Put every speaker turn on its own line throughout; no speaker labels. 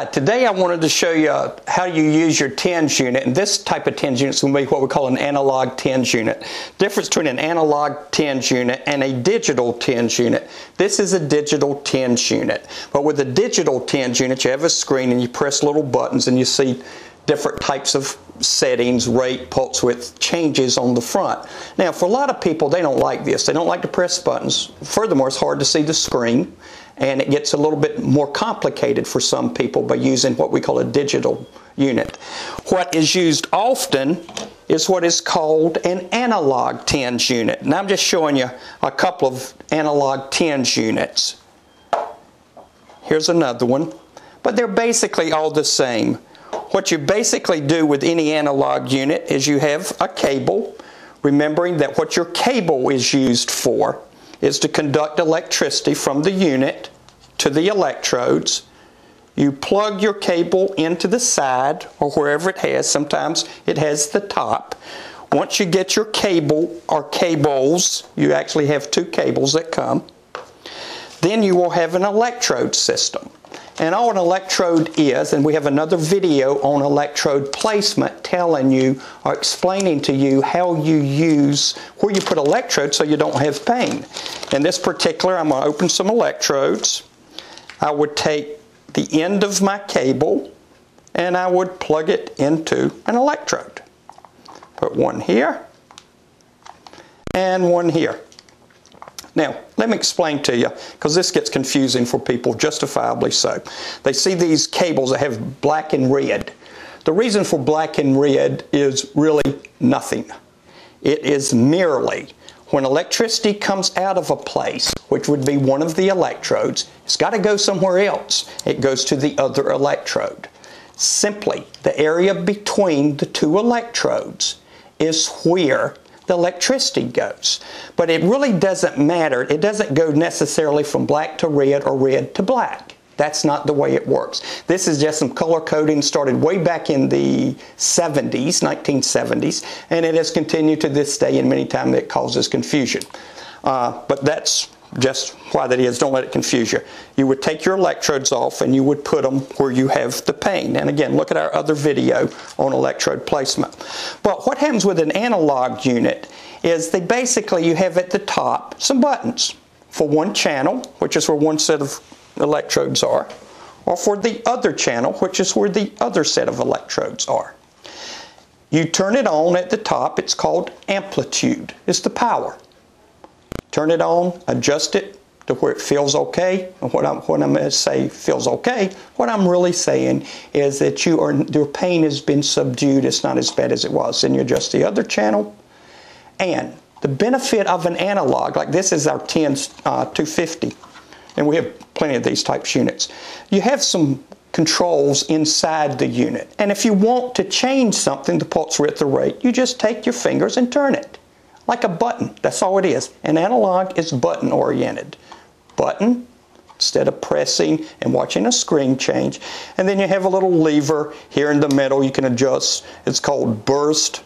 Hi, today I wanted to show you how you use your tens unit, and this type of tens unit is going to be what we call an analog tens unit. Difference between an analog tens unit and a digital tens unit. This is a digital tens unit, but with a digital tens unit you have a screen and you press little buttons and you see different types of settings, rate, pulse width changes on the front. Now for a lot of people, they don't like this. They don't like to press buttons. Furthermore, it's hard to see the screen, and it gets a little bit more complicated for some people by using what we call a digital unit. What is used often is what is called an analog tens unit. And I'm just showing you a couple of analog tens units. Here's another one, but they're basically all the same. What you basically do with any analog unit is you have a cable, remembering that what your cable is used for is to conduct electricity from the unit to the electrodes. You plug your cable into the side or wherever it has. Sometimes it has the top. Once you get your cable or cables, you actually have two cables that come, then you will have an electrode system. And all an electrode is, and we have another video on electrode placement telling you or explaining to you how you use, where you put electrodes so you don't have pain. In this particular, I'm going to open some electrodes. I would take the end of my cable and I would plug it into an electrode. Put one here and one here. Now, let me explain to you, because this gets confusing for people, justifiably so. They see these cables that have black and red. The reason for black and red is really nothing. It is merely when electricity comes out of a place, which would be one of the electrodes, it's got to go somewhere else. It goes to the other electrode. Simply, the area between the two electrodes is where the electricity goes. But it really doesn't matter. It doesn't go necessarily from black to red or red to black. That's not the way it works. This is just some color coding started way back in the 70s, 1970s, and it has continued to this day, and many times it causes confusion. But that's just why that is. Don't let it confuse you. You would take your electrodes off and you would put them where you have the pain. And again, look at our other video on electrode placement. But what happens with an analog unit is they basically, you have at the top some buttons for one channel, which is where one set of electrodes are, or for the other channel, which is where the other set of electrodes are. You turn it on at the top. It's called amplitude. It's the power. Turn it on, adjust it to where it feels okay. And what I'm going to say feels okay, what I'm really saying is that your pain has been subdued. It's not as bad as it was. Then you adjust the other channel. And the benefit of an analog, like this is our TENS 250, and we have plenty of these types units. You have some controls inside the unit. And if you want to change something, the pulse width or rate, you just take your fingers and turn it. Like a button. That's all it is. An analog is button oriented. Button, instead of pressing and watching a screen change. And then you have a little lever here in the middle you can adjust. It's called burst,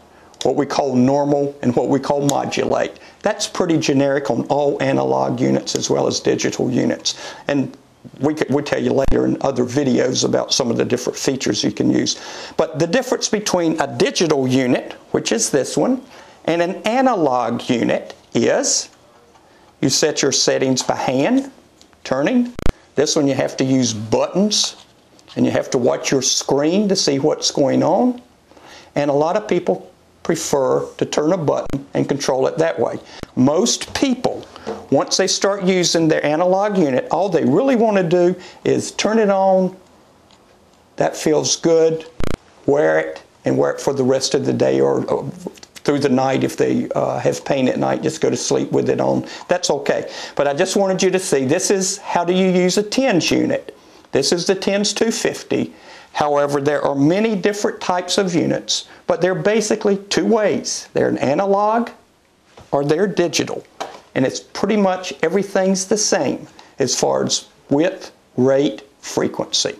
what we call normal, and what we call modulate. That's pretty generic on all analog units as well as digital units. And we'll tell you later in other videos about some of the different features you can use. But the difference between a digital unit, which is this one, and an analog unit is you set your settings by hand, turning. This one you have to use buttons, and you have to watch your screen to see what's going on. And a lot of people prefer to turn a button and control it that way. Most people, once they start using their analog unit, all they really want to do is turn it on. That feels good. Wear it, and wear it for the rest of the day or through the night. If they have pain at night, just go to sleep with it on. That's okay. But I just wanted you to see, this is how do you use a TENS unit. This is the TENS 250. However, there are many different types of units, but they're basically two ways. They're an analog or they're digital. And it's pretty much everything's the same as far as width, rate, frequency.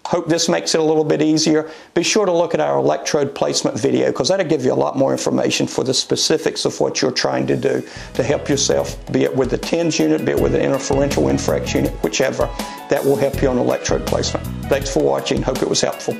Hope this makes it a little bit easier. Be sure to look at our electrode placement video, because that'll give you a lot more information for the specifics of what you're trying to do to help yourself, be it with the TENS unit, be it with an interferential Infrex unit, whichever. That will help you on electrode placement. Thanks for watching. Hope it was helpful.